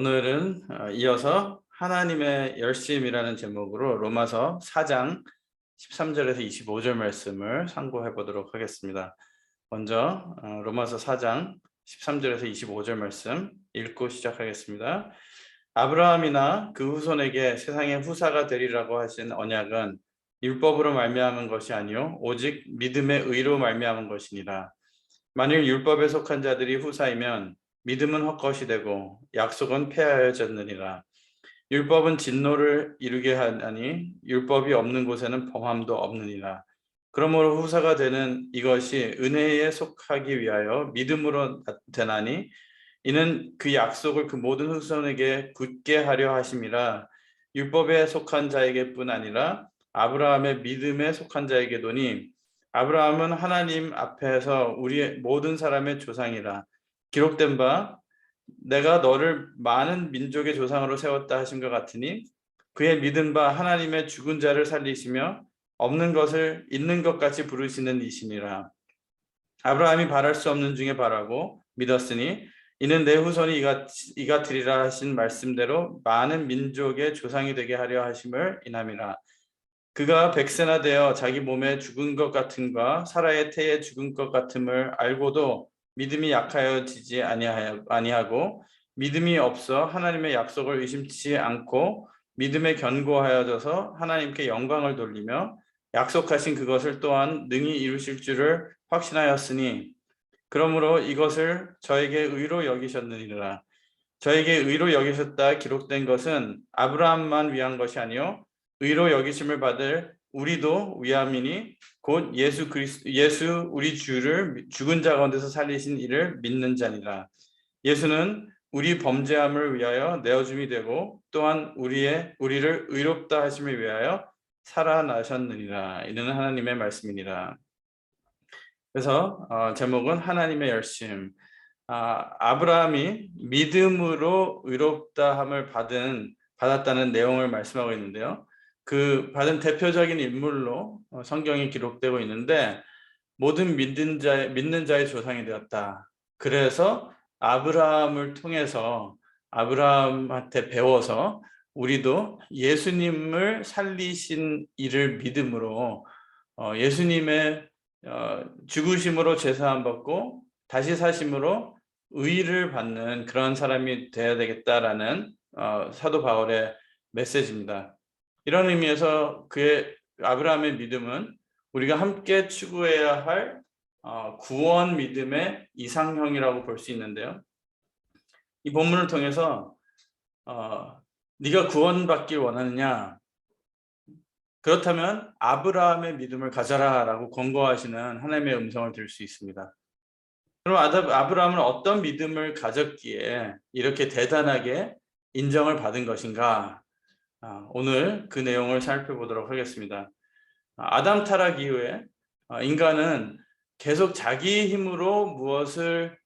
오늘은 이어서 하나님의 열심이라는 제목으로 로마서 4장 13절에서 25절 말씀을 상고해 보도록 하겠습니다. 먼저 로마서 4장 13절에서 25절 말씀 읽고 시작하겠습니다. 아브라함이나 그 후손에게 세상의 후사가 되리라고 하신 언약은 율법으로 말미암은 것이 아니요 오직 믿음의 의로 말미암은 것이니라. 만일 율법에 속한 자들이 후사이면 믿음은 헛것이 되고 약속은 폐하여졌느니라. 율법은 진노를 이루게 하나니 율법이 없는 곳에는 범함도 없느니라. 그러므로 후사가 되는 이것이 은혜에 속하기 위하여 믿음으로 되나니 이는 그 약속을 그 모든 후손에게 굳게 하려 하심이라. 율법에 속한 자에게뿐 아니라 아브라함의 믿음에 속한 자에게도니 아브라함은 하나님 앞에서 우리 모든 사람의 조상이라. 기록된 바 내가 너를 많은 민족의 조상으로 세웠다 하신 것 같으니 그의 믿은 바 하나님의 죽은 자를 살리시며 없는 것을 있는 것 같이 부르시는 이시니라. 아브라함이 바랄 수 없는 중에 바라고 믿었으니 이는 내 후손이 이같으리라 하신 말씀대로 많은 민족의 조상이 되게 하려 하심을 인함이라. 그가 백세나 되어 자기 몸에 죽은 것 같음과 사라의 태에 죽은 것 같음을 알고도 믿음이 약하여지지 아니하고 믿음이 없어 하나님의 약속을 의심치 않고 믿음에 견고하여져서 하나님께 영광을 돌리며 약속하신 그것을 또한 능히 이루실 줄을 확신하였으니 그러므로 이것을 저에게 의로 여기셨느니라. 저에게 의로 여기셨다 기록된 것은 아브라함만 위한 것이 아니요 의로 여기심을 받을 우리도 위함이니 곧 예수 우리 주를 죽은 자 가운데서 살리신 이를 믿는 자니라. 예수는 우리 범죄함을 위하여 내어줌이 되고 또한 우리를 의롭다 하심을 위하여 살아나셨느니라. 이는 하나님의 말씀이니라. 그래서 제목은 하나님의 열심. 아브라함이 믿음으로 의롭다함을 받았다는 내용을 말씀하고 있는데요. 그 받은 대표적인 인물로 성경이 기록되고 있는데 모든 믿는 자의 조상이 되었다. 그래서 아브라함을 통해서 아브라함한테 배워서 우리도 예수님을 살리신 이를 믿음으로 예수님의 죽으심으로 죄사함 받고 다시 사심으로 의를 받는 그런 사람이 되어야 되겠다라는 사도 바울의 메시지입니다. 이런 의미에서 그의 아브라함의 믿음은 우리가 함께 추구해야 할 구원 믿음의 이상형이라고 볼 수 있는데요. 이 본문을 통해서 네가 구원받길 원하느냐? 그렇다면 아브라함의 믿음을 가져라라고 권고하시는 하나님의 음성을 들을 수 있습니다. 그럼 아브라함은 어떤 믿음을 가졌기에 이렇게 대단하게 인정을 받은 것인가? 오늘 그 내용을 살펴보도록 하겠습니다. 아담 타락 이후에 인간은 계속 자기 힘으로 무엇을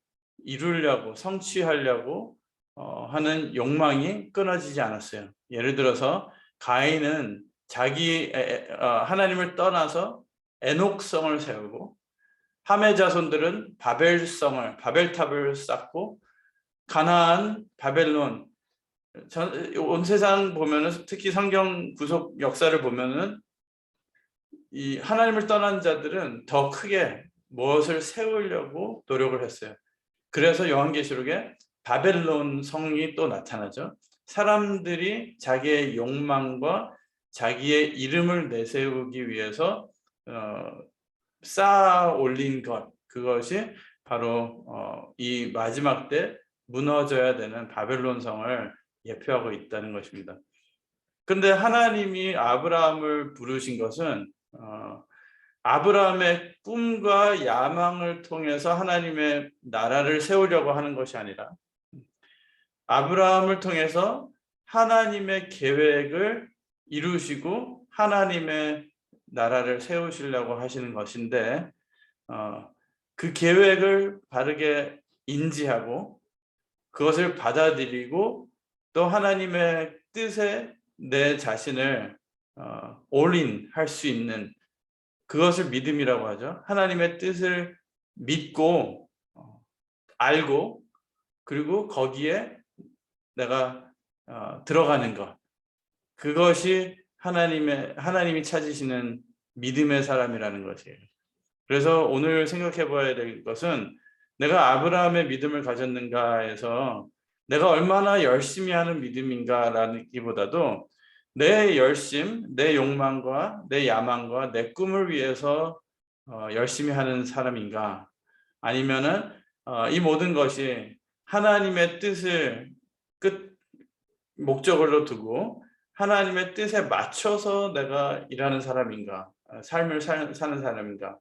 이루려고 성취하려고 하는 욕망이 끊어지지 않았어요. 예를 들어서 가인은 하나님을 떠나서 에녹성을 세우고 함의 자손들은 바벨탑을 쌓고 가나안, 바벨론, 온 세상 보면은 특히 성경 구속 역사를 보면은 이 하나님을 떠난 자들은 더 크게 무엇을 세우려고 노력을 했어요. 그래서 요한계시록에 바벨론 성이 또 나타나죠. 사람들이 자기의 욕망과 자기의 이름을 내세우기 위해서 쌓아 올린 그것이 바로 이 마지막 때 무너져야 되는 바벨론 성을 예표하고 있다는 것입니다. 그런데 하나님이 아브라함을 부르신 것은 아브라함의 꿈과 야망을 통해서 하나님의 나라를 세우려고 하는 것이 아니라 아브라함을 통해서 하나님의 계획을 이루시고 하나님의 나라를 세우시려고 하시는 것인데 그 계획을 바르게 인지하고 그것을 받아들이고 또 하나님의 뜻에 내 자신을 올인 할 수 있는 그것을 믿음이라고 하죠. 하나님의 뜻을 믿고 알고 그리고 거기에 내가 들어가는 것, 그것이 하나님이 찾으시는 믿음의 사람이라는 것이에요. 그래서 오늘 생각해 봐야 될 것은 내가 아브라함의 믿음을 가졌는가에서 내가 얼마나 열심히 하는 믿음인가라는 기보다도 내 열심, 내 욕망과 내 야망과 내 꿈을 위해서 열심히 하는 사람인가, 아니면은 이 모든 것이 하나님의 뜻을 끝 목적으로 두고 하나님의 뜻에 맞춰서 내가 일하는 사람인가, 삶을 사는 사람인가.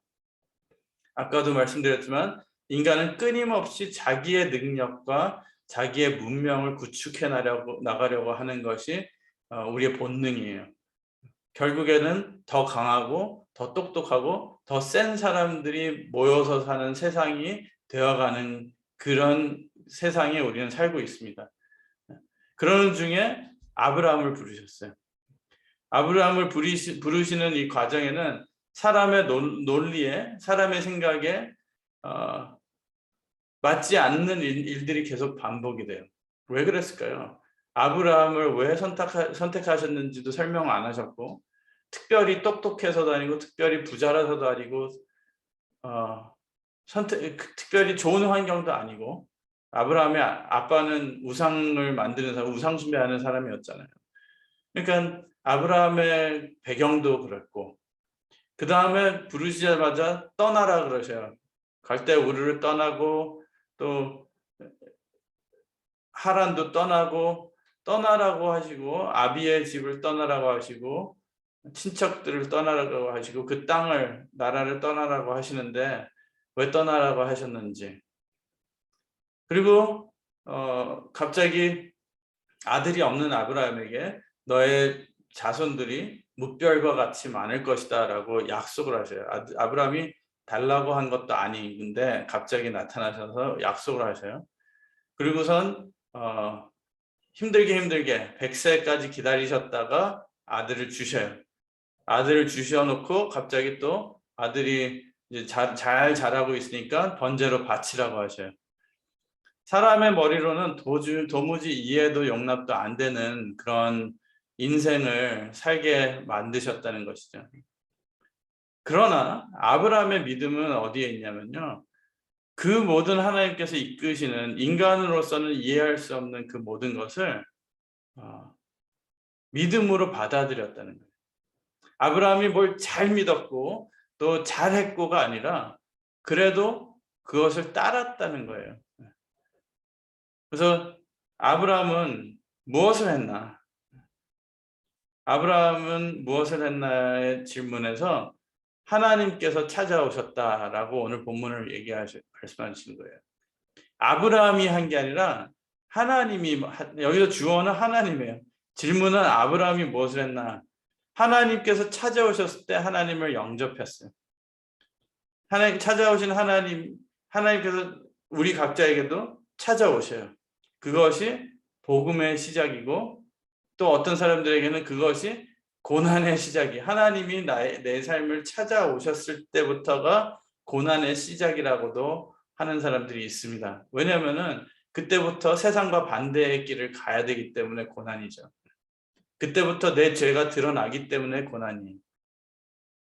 아까도 말씀드렸지만 인간은 끊임없이 자기의 능력과 자기의 문명을 구축해 나가려고 하는 것이 우리의 본능이에요. 결국에는 더 강하고 더 똑똑하고 더 센 사람들이 모여서 사는 세상이 되어가는 그런 세상에 우리는 살고 있습니다. 그런 중에 아브라함을 부르셨어요. 아브라함을 부르시는 이 과정에는 사람의 논리에, 사람의 생각에 맞지 않는 일들이 계속 반복이 돼요. 왜 그랬을까요? 아브라함을 왜 선택하셨는지도 설명 안 하셨고, 특별히 똑똑해서도 아니고 특별히 부자라서도 아니고 특별히 좋은 환경도 아니고, 아브라함의 아빠는 우상을 만드는 사람, 우상 숭배하는 사람이었잖아요. 그러니까 아브라함의 배경도 그랬고, 그 다음에 부르시자마자 떠나라 그러셔요. 갈대 우르를 떠나고 또 하란도 떠나라고 하시고, 아비의 집을 떠나라고 하시고, 친척들을 떠나라고 하시고, 그 땅을, 나라를 떠나라고 하시는데 왜 떠나라고 하셨는지, 그리고 갑자기 아들이 없는 아브라함에게 너의 자손들이 무별과 같이 많을 것이다 라고 약속을 하셔요. 아브라함이 달라고 한 것도 아닌데 갑자기 나타나셔서 약속을 하셔요. 그리고선 힘들게 100세까지 기다리셨다가 아들을 주셔요. 아들을 주셔놓고 갑자기 또 아들이 이제 잘 자라고 있으니까 번제로 바치라고 하셔요. 사람의 머리로는 도무지 이해도 용납도 안 되는 그런 인생을 살게 만드셨다는 것이죠. 그러나 아브라함의 믿음은 어디에 있냐면요, 그 모든 하나님께서 이끄시는, 인간으로서는 이해할 수 없는 그 모든 것을 믿음으로 받아들였다는 거예요. 아브라함이 뭘 잘 믿었고 또 잘했고가 아니라 그래도 그것을 따랐다는 거예요. 그래서 아브라함은 무엇을 했나? 아브라함은 무엇을 했나의 질문에서 하나님께서 찾아오셨다라고 오늘 본문을 말씀하시는 거예요. 아브라함이 한 게 아니라 하나님이, 여기서 주어는 하나님이에요. 질문은 아브라함이 무엇을 했나? 하나님께서 찾아오셨을 때 하나님을 영접했어요. 하나님 찾아오신 하나님께서 우리 각자에게도 찾아오셔요. 그것이 복음의 시작이고, 또 어떤 사람들에게는 그것이 고난의 시작이, 하나님이 내 삶을 찾아오셨을 때부터가 고난의 시작이라고도 하는 사람들이 있습니다. 왜냐하면은 그때부터 세상과 반대의 길을 가야 되기 때문에 고난이죠. 그때부터 내 죄가 드러나기 때문에 고난이에요.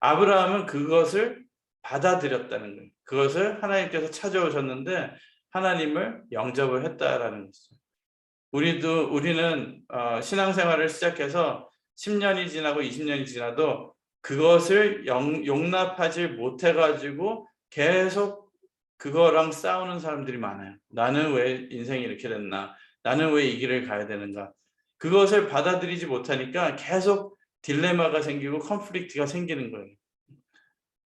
아브라함은 그것을 받아들였다는 거예요. 그것을 하나님께서 찾아오셨는데 하나님을 영접을 했다라는 것이죠. 우리는 신앙생활을 시작해서 10년이 지나고 20년이 지나도 그것을 용납하지 못해가지고 계속 그거랑 싸우는 사람들이 많아요. 나는 왜 인생이 이렇게 됐나? 나는 왜 이 길을 가야 되는가? 그것을 받아들이지 못하니까 계속 딜레마가 생기고 컨플릭트가 생기는 거예요.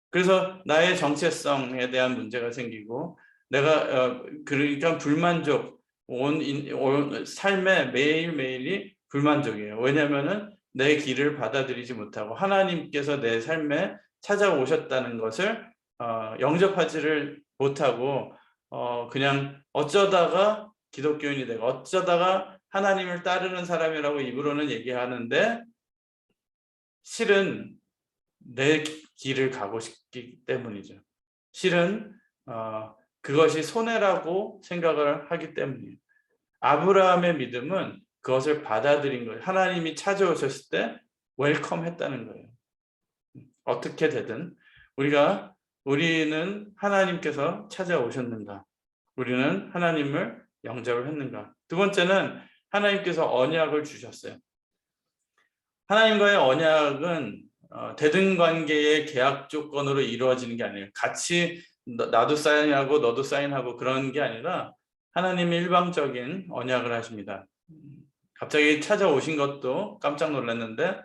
그래서 나의 정체성에 대한 문제가 생기고, 내가 그러니까 불만족, 온 삶의 매일매일이 불만족이에요. 왜냐하면은 내 길을 받아들이지 못하고 하나님께서 내 삶에 찾아오셨다는 것을 영접하지를 못하고 그냥 어쩌다가 기독교인이 되고 어쩌다가 하나님을 따르는 사람이라고 입으로는 얘기하는데 실은 내 길을 가고 싶기 때문이죠. 실은 그것이 손해라고 생각을 하기 때문이에요. 아브라함의 믿음은 그것을 받아들인 거예요. 하나님이 찾아오셨을 때 웰컴했다는 거예요. 어떻게 되든 우리는 하나님께서 찾아오셨는가? 우리는 하나님을 영접을 했는가? 두 번째는 하나님께서 언약을 주셨어요. 하나님과의 언약은 대등 관계의 계약 조건으로 이루어지는 게 아니에요. 같이 나도 사인하고 너도 사인하고 그런 게 아니라 하나님이 일방적인 언약을 하십니다. 갑자기 찾아오신 것도 깜짝 놀랐는데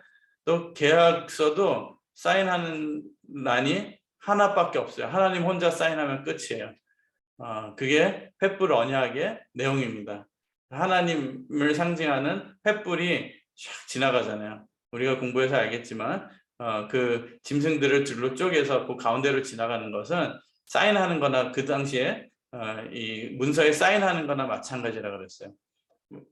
또 계약서도 사인하는 난이 하나밖에 없어요. 하나님 혼자 사인하면 끝이에요. 그게 횃불 언약의 내용입니다. 하나님을 상징하는 횃불이 샥 지나가잖아요. 우리가 공부해서 알겠지만 그 짐승들을 둘로 쪼개서 그 가운데로 지나가는 것은 사인하는 거나 그 당시에 이 문서에 사인하는 거나 마찬가지라고 그랬어요.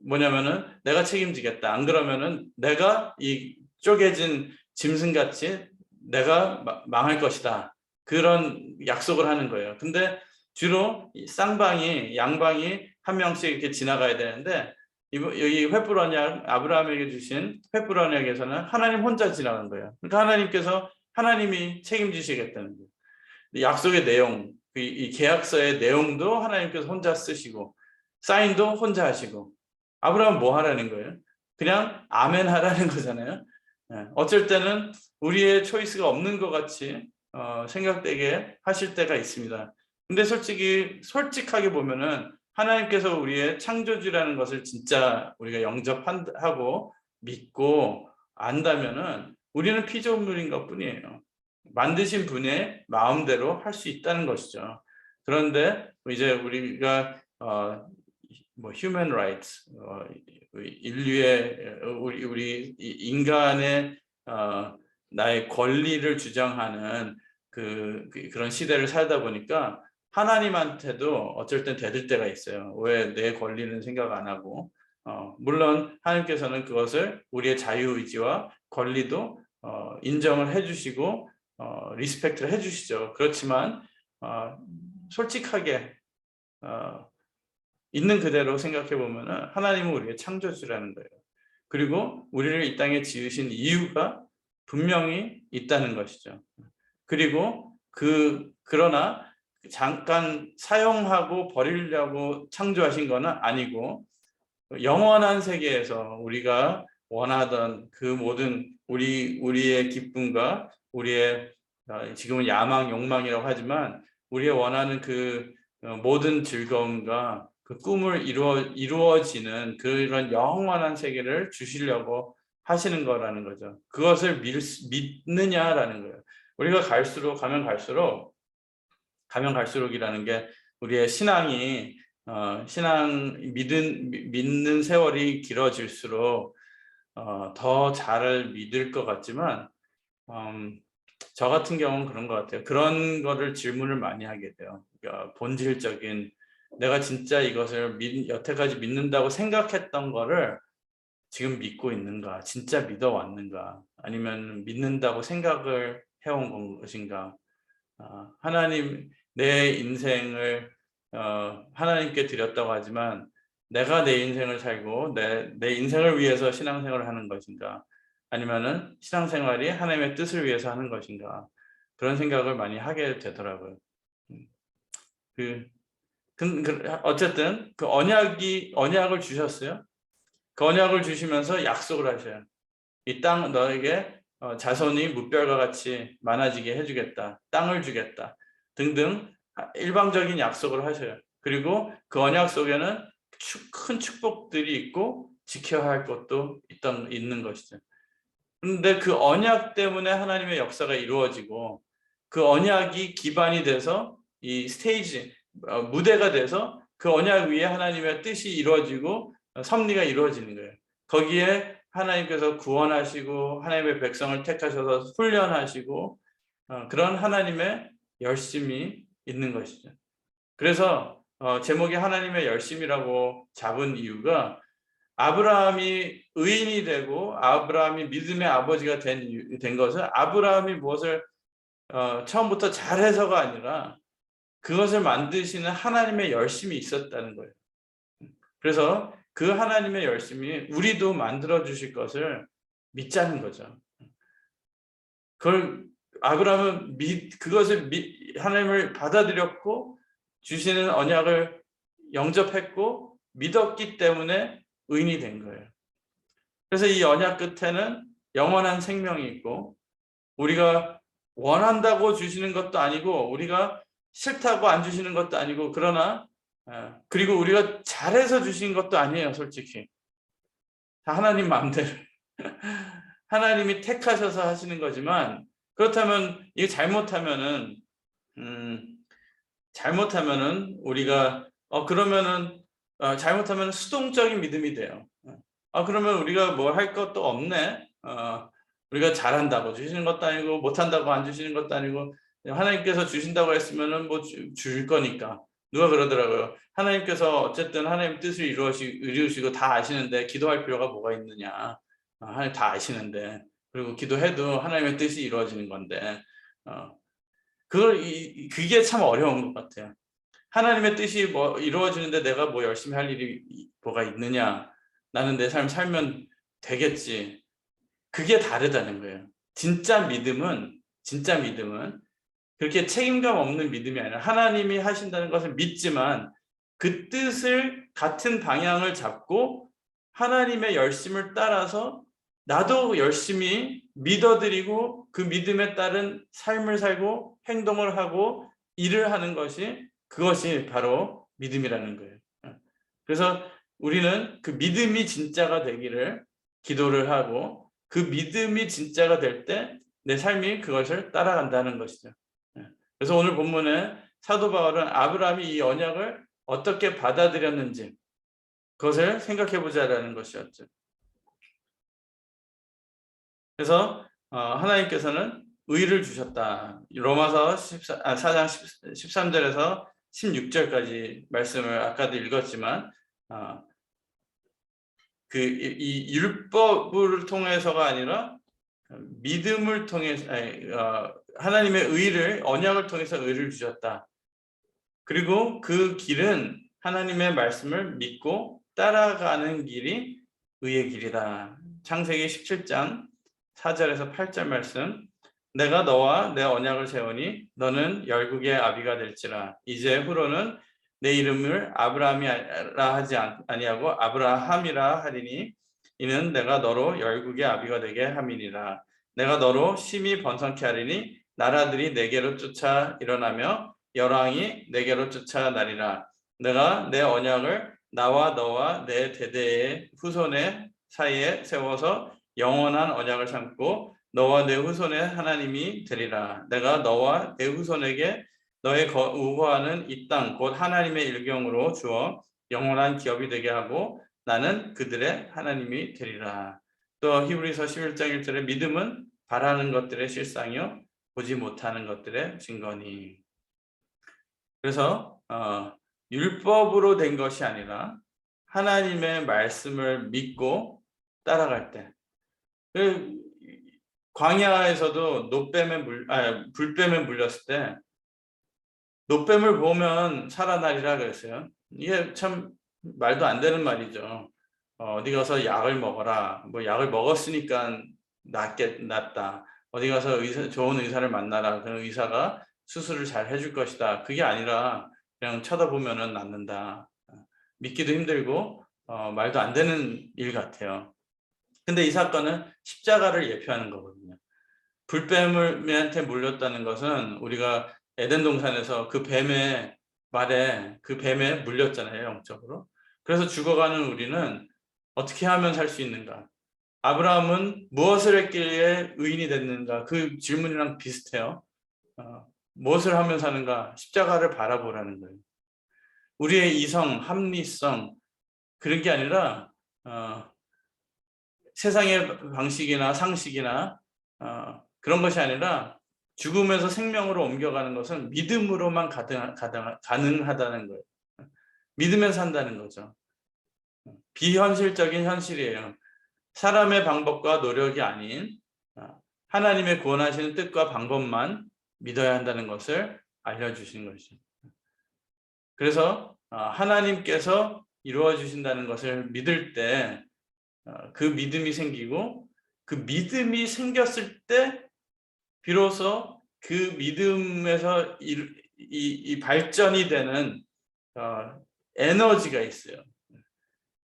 뭐냐면은 내가 책임지겠다. 안 그러면은 내가 이 쪼개진 짐승같이 내가 망할 것이다. 그런 약속을 하는 거예요. 근데 주로 쌍방이 양방이 한 명씩 이렇게 지나가야 되는데 여기 횃불 언약 아브라함에게 주신 횃불 언약에서는 하나님 혼자 지나간 거예요. 그러니까 하나님이 책임지시겠다는 거예요. 약속의 내용, 이 계약서의 내용도 하나님께서 혼자 쓰시고 사인도 혼자 하시고 아브라함은 뭐 하라는 거예요? 그냥 아멘 하라는 거잖아요. 어쩔 때는 우리의 초이스가 없는 것 같이 생각되게 하실 때가 있습니다. 근데 솔직하게 보면은 하나님께서 우리의 창조주라는 것을 진짜 우리가 영접하고 믿고 안다면은 우리는 피조물인 것뿐이에요. 만드신 분의 마음대로 할 수 있다는 것이죠. 그런데 이제 우리가 human rights, 인류의 우리 인간의 나의 권리를 주장하는 그런 시대를 살다 보니까 하나님한테도 어쩔 땐 대들 때가 있어요. 왜 내 권리는 생각 안 하고 물론 하나님께서는 그것을 우리의 자유의지와 권리도 인정을 해주시고 리스펙트를 해주시죠. 그렇지만 솔직하게 있는 그대로 생각해 보면은 하나님은 우리의 창조주라는 거예요. 그리고 우리를 이 땅에 지으신 이유가 분명히 있다는 것이죠. 그리고 그러나 잠깐 사용하고 버리려고 창조하신 것은 아니고 영원한 세계에서 우리가 원하던 그 모든 우리의 기쁨과 우리의 지금은 야망, 욕망이라고 하지만 우리의 원하는 그 모든 즐거움과 그 꿈을 이루어지는 그런 영원한 세계를 주시려고 하시는 거라는 거죠. 그것을 믿느냐라는 거예요. 우리가 가면 갈수록이라는 게 우리의 신앙이 믿는 세월이 길어질수록 더 잘 믿을 것 같지만 저 같은 경우는 그런 것 같아요. 그런 거를 질문을 많이 하게 돼요. 그러니까 본질적인 내가 진짜 이것을 여태까지 믿는다고 생각했던 거를 지금 믿고 있는가? 진짜 믿어왔는가? 아니면 믿는다고 생각을 해온 것인가? 하나님 내 인생을 하나님께 드렸다고 하지만 내가 내 인생을 살고 내 인생을 위해서 신앙생활을 하는 것인가? 아니면은 신앙생활이 하나님의 뜻을 위해서 하는 것인가? 그런 생각을 많이 하게 되더라고요. 어쨌든 그 언약을 주셨어요. 그 언약을 주시면서 약속을 하셔요. 이 땅 너에게 자손이 무별과 같이 많아지게 해주겠다. 땅을 주겠다. 등등 일방적인 약속을 하셔요. 그리고 그 언약 속에는 큰 축복들이 있고 지켜야 할 것도 있는 것이죠. 그런데 그 언약 때문에 하나님의 역사가 이루어지고 그 언약이 기반이 돼서 이 스테이지, 무대가 돼서 그 언약 위에 하나님의 뜻이 이루어지고 섭리가 이루어지는 거예요. 거기에 하나님께서 구원하시고 하나님의 백성을 택하셔서 훈련하시고 그런 하나님의 열심이 있는 것이죠. 그래서 제목이 하나님의 열심이라고 잡은 이유가 아브라함이 의인이 되고 아브라함이 믿음의 아버지가 된 것은 아브라함이 무엇을 처음부터 잘해서가 아니라 그것을 만드시는 하나님의 열심이 있었다는 거예요. 그래서 그 하나님의 열심이 우리도 만들어 주실 것을 믿자는 거죠. 그걸 아브라함은 그것을 하나님을 받아들였고 주시는 언약을 영접했고 믿었기 때문에 의인이 된 거예요. 그래서 이 언약 끝에는 영원한 생명이 있고 우리가 원한다고 주시는 것도 아니고 우리가 싫다고 안 주시는 것도 아니고 그러나 그리고 우리가 잘해서 주신 것도 아니에요. 솔직히 다 하나님 마음대로 하나님이 택하셔서 하시는 거지만 그렇다면 이게 잘못하면은 우리가 그러면은 잘못하면 수동적인 믿음이 돼요. 그러면 우리가 뭘 할 것도 없네. 우리가 잘한다고 주시는 것도 아니고 못한다고 안 주시는 것도 아니고 하나님께서 주신다고 했으면은 뭐 줄 거니까. 누가 그러더라고요. 하나님께서 어쨌든 하나님 뜻을 이루시고 다 아시는데 기도할 필요가 뭐가 있느냐. 하나님 다 아시는데 그리고 기도해도 하나님의 뜻이 이루어지는 건데 그게 참 어려운 것 같아요. 하나님의 뜻이 뭐 이루어지는데 내가 뭐 열심히 할 일이 뭐가 있느냐. 나는 내 삶 살면 되겠지. 그게 다르다는 거예요. 진짜 믿음은 그렇게 책임감 없는 믿음이 아니라 하나님이 하신다는 것을 믿지만 그 뜻을 같은 방향을 잡고 하나님의 열심을 따라서 나도 열심히 믿어드리고 그 믿음에 따른 삶을 살고 행동을 하고 일을 하는 그것이 바로 믿음이라는 거예요. 그래서 우리는 그 믿음이 진짜가 되기를 기도를 하고 그 믿음이 진짜가 될 때 내 삶이 그것을 따라간다는 것이죠. 그래서 오늘 본문에 사도 바울은 아브라함이 이 언약을 어떻게 받아들였는지 그것을 생각해 보자라는 것이었죠. 그래서 하나님께서는 의를 주셨다. 로마서 4장 13절에서 16절까지 말씀을 아까도 읽었지만 이 율법을 통해서가 아니라 믿음을 통해서 하나님의 의를 언약을 통해서 의를 주셨다. 그리고 그 길은 하나님의 말씀을 믿고 따라가는 길이 의의 길이다. 창세기 17장 4절에서 8절 말씀. 내가 너와 내 언약을 세우니 너는 열국의 아비가 될지라. 이제 후로는 내 이름을 아브라함이라 하지 아니하고 아브라함이라 하리니 이는 내가 너로 열국의 아비가 되게 함이니라. 내가 너로 심히 번성케 하리니 나라들이 내게로 쫓아 일어나며 열왕이 내게로 쫓아나리라. 내가 내 언약을 나와 너와 내 대대의 후손의 사이에 세워서 영원한 언약을 삼고 너와 내 후손의 하나님이 되리라. 내가 너와 내 후손에게 너의 우호하는 이 땅 곧 하나님의 일경으로 주어 영원한 기업이 되게 하고 나는 그들의 하나님이 되리라. 또 히브리서 11장 1절에 믿음은 바라는 것들의 실상이요 보지 못하는 것들의 증거니. 그래서 율법으로 된 것이 아니라 하나님의 말씀을 믿고 따라갈 때 광야에서도 불뱀에 물렸을 때 노뱀을 보면 살아나리라 그랬어요. 이게 참 말도 안 되는 말이죠. 어디 가서 약을 먹어라. 뭐 약을 먹었으니까 낫다. 어디 가서 좋은 의사를 만나라. 그런 의사가 수술을 잘 해줄 것이다. 그게 아니라 그냥 쳐다보면은 낫는다. 믿기도 힘들고 말도 안 되는 일 같아요. 근데 이 사건은 십자가를 예표하는 거거든요. 불뱀한테 물렸다는 것은 우리가 에덴 동산에서 그 뱀의 말에 그 뱀에 물렸잖아요, 영적으로. 그래서 죽어가는 우리는 어떻게 하면 살 수 있는가? 아브라함은 무엇을 했길래 의인이 됐는가? 그 질문이랑 비슷해요. 무엇을 하면 사는가? 십자가를 바라보라는 거예요. 우리의 이성, 합리성 그런 게 아니라 세상의 방식이나 상식이나 그런 것이 아니라 죽음에서 생명으로 옮겨가는 것은 믿음으로만 가능하다는 거예요. 믿으면 산다는 거죠. 비현실적인 현실이에요. 사람의 방법과 노력이 아닌 하나님의 구원하시는 뜻과 방법만 믿어야 한다는 것을 알려주신 것이죠. 그래서 하나님께서 이루어 주신다는 것을 믿을 때 그 믿음이 생기고, 그 믿음이 생겼을 때 비로소 그 믿음에서 이 발전이 되는 에너지가 있어요.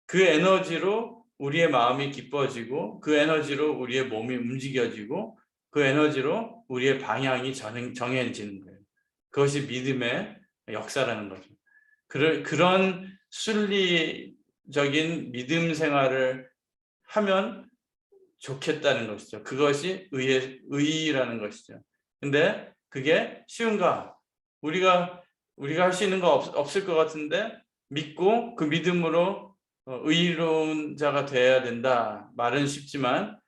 그 에너지로 우리의 마음이 기뻐지고, 그 에너지로 우리의 몸이 움직여지고, 그 에너지로 우리의 방향이 정해지는 거예요. 그것이 믿음의 역사라는 거죠. 그런 순리적인 믿음 생활을 하면 좋겠다는 것이죠. 그것이 의의라는 것이죠. 근데 그게 쉬운가? 우리가 할 수 있는 거 없을 것 같은데, 믿고 그 믿음으로 의로운 자가 되어야 된다 말은 쉽지만,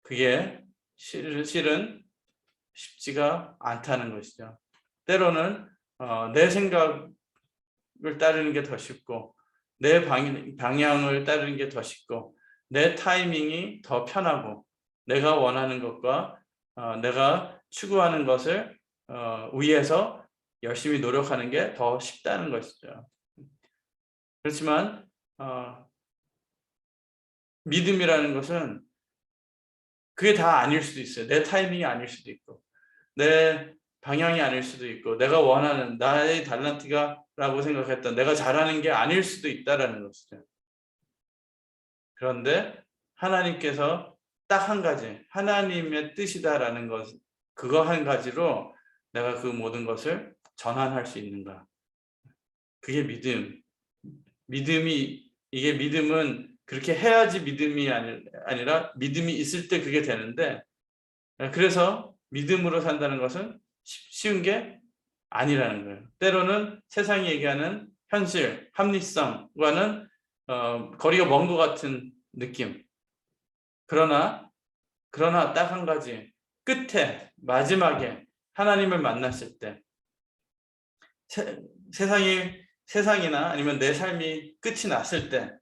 그게 실은 쉽지가 않다는 것이죠. 때로는 내 생각을 따르는 게 더 쉽고, 내 방향을 따르는 게 더 쉽고, 내 타이밍이 더 편하고, 내가 원하는 것과 내가 추구하는 것을 위해서 열심히 노력하는 게 더 쉽다는 것이죠. 그렇지만 믿음이라는 것은 그게 다 아닐 수도 있어요. 내 타이밍이 아닐 수도 있고, 내 방향이 아닐 수도 있고, 내가 원하는 나의 달란트가라고 생각했던 내가 잘하는 게 아닐 수도 있다라는 것이죠. 그런데 하나님께서 딱 한 가지, 하나님의 뜻이다라는 것, 그거 한 가지로 내가 그 모든 것을 전환할 수 있는가? 그게 믿음. 이게 믿음은 그렇게 해야지 믿음이 아니라 믿음이 있을 때 그게 되는데, 그래서 믿음으로 산다는 것은 쉬운 게 아니라는 거예요. 때로는 세상이 얘기하는 현실, 합리성과는 거리가 먼 것 같은 느낌. 그러나 딱 한 가지, 끝에 마지막에 하나님을 만났을 때, 세상이나 아니면 내 삶이 끝이 났을 때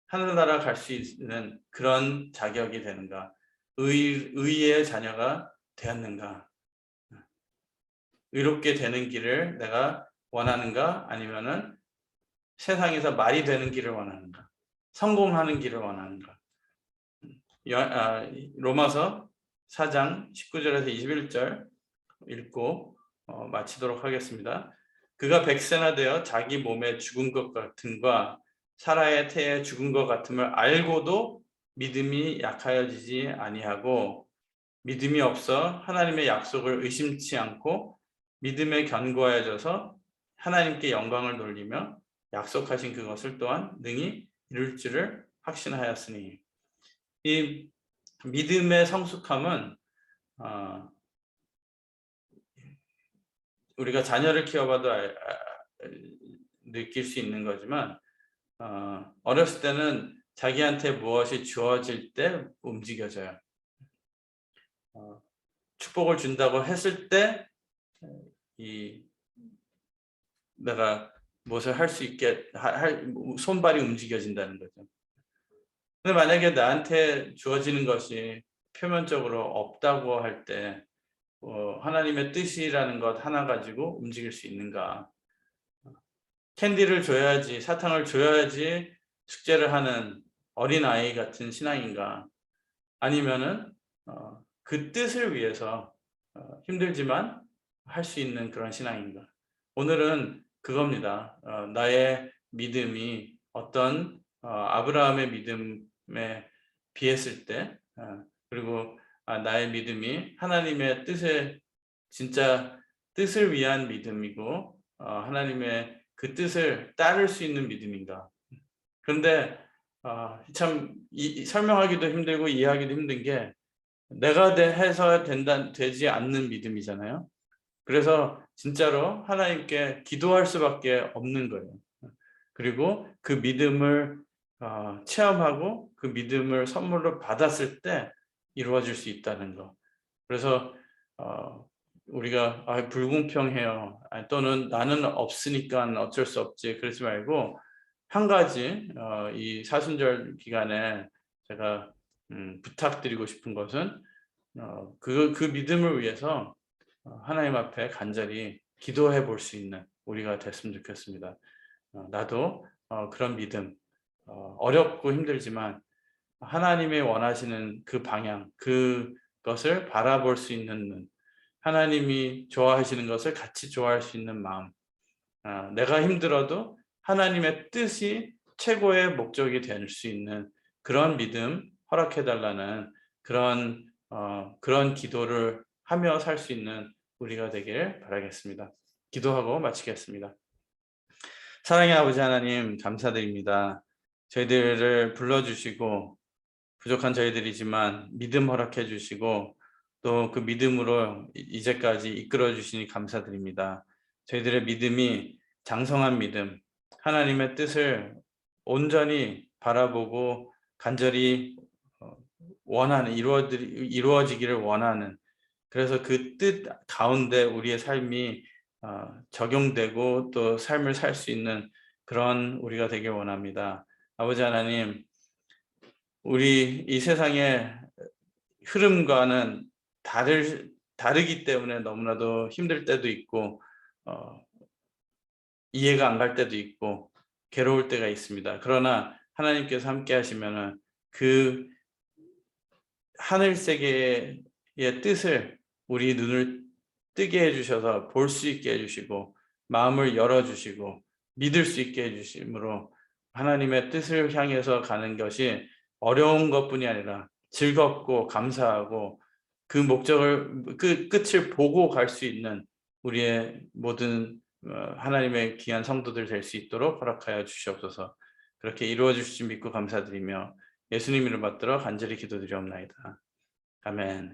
하늘나라 갈 수 있는 그런 자격이 되는가? 의의 자녀가 되었는가? 의롭게 되는 길을 내가 원하는가? 아니면은 세상에서 말이 되는 길을 원하는가? 성공하는 길을 원하는가? 로마서 4장 19절에서 21절 읽고 마치도록 하겠습니다. 그가 백세나 되어 자기 몸에 죽은 것 같음과 사라의 태에 죽은 것 같음을 알고도 믿음이 약하여지지 아니하고, 믿음이 없어 하나님의 약속을 의심치 않고 믿음에 견고하여져서 하나님께 영광을 돌리며 약속하신 그것을 또한 능히 이룰 줄을 확신하였으니. 이 믿음의 성숙함은 우리가 자녀를 키워봐도 느낄 수 있는 거지만, 어렸을 때는 자기한테 무엇이 주어질 때 움직여져요. 축복을 준다고 했을 때 내가 무엇을 할 수 있게 손발이 움직여진다는 거죠. 근데 만약에 나한테 주어지는 것이 표면적으로 없다고 할 때 하나님의 뜻이라는 것 하나 가지고 움직일 수 있는가? 캔디를 줘야지, 사탕을 줘야지 숙제를 하는 어린아이 같은 신앙인가? 아니면은 그 뜻을 위해서 힘들지만 할 수 있는 그런 신앙인가? 오늘은 그겁니다. 나의 믿음이 어떤 아브라함의 믿음에 비했을 때, 그리고 나의 믿음이 하나님의 진짜 뜻을 위한 믿음이고, 하나님의 그 뜻을 따를 수 있는 믿음인가? 그런데 참 설명하기도 힘들고 이해하기도 힘든 게, 내가 해서 되지 않는 믿음이잖아요. 그래서 진짜로 하나님께 기도할 수밖에 없는 거예요. 그리고 그 믿음을 체험하고 그 믿음을 선물로 받았을 때 이루어질 수 있다는 거. 그래서 우리가 불공평해요, 또는 나는 없으니까 어쩔 수 없지, 그러지 말고 한 가지 이 사순절 기간에 제가 부탁드리고 싶은 것은 그 믿음을 위해서 하나님 앞에 간절히 기도해 볼 수 있는 우리가 됐으면 좋겠습니다. 나도 그런 믿음, 어렵고 힘들지만 하나님이 원하시는 그 방향, 그것을 바라볼 수 있는 눈, 하나님이 좋아하시는 것을 같이 좋아할 수 있는 마음, 내가 힘들어도 하나님의 뜻이 최고의 목적이 될 수 있는 그런 믿음 허락해달라는 그런 기도를 하며 살 수 있는 우리가 되길 바라겠습니다. 기도하고 마치겠습니다. 사랑의 아버지 하나님, 감사드립니다. 저희들을 불러주시고 부족한 저희들이지만 믿음 허락해 주시고 또 그 믿음으로 이제까지 이끌어 주시니 감사드립니다. 저희들의 믿음이 장성한 믿음, 하나님의 뜻을 온전히 바라보고 간절히 원하는, 이루어지기를 원하는, 그래서 그 뜻 가운데 우리의 삶이 적용되고 또 삶을 살 수 있는 그런 우리가 되길 원합니다. 아버지 하나님, 우리 이 세상의 흐름과는 다르기 때문에 너무나도 힘들 때도 있고 이해가 안 갈 때도 있고 괴로울 때가 있습니다. 그러나 하나님께서 함께 하시면은 그 하늘 세계의 뜻을 우리 눈을 뜨게 해주셔서 볼 수 있게 해주시고 마음을 열어주시고 믿을 수 있게 해주심으로 하나님의 뜻을 향해서 가는 것이 어려운 것뿐이 아니라 즐겁고 감사하고 그 목적을 그 끝을 보고 갈 수 있는 우리의 모든 하나님의 귀한 성도들 될 수 있도록 허락하여 주시옵소서. 그렇게 이루어 주실 줄 믿고 감사드리며 예수님 이름 받들어 간절히 기도드리옵나이다. 아멘.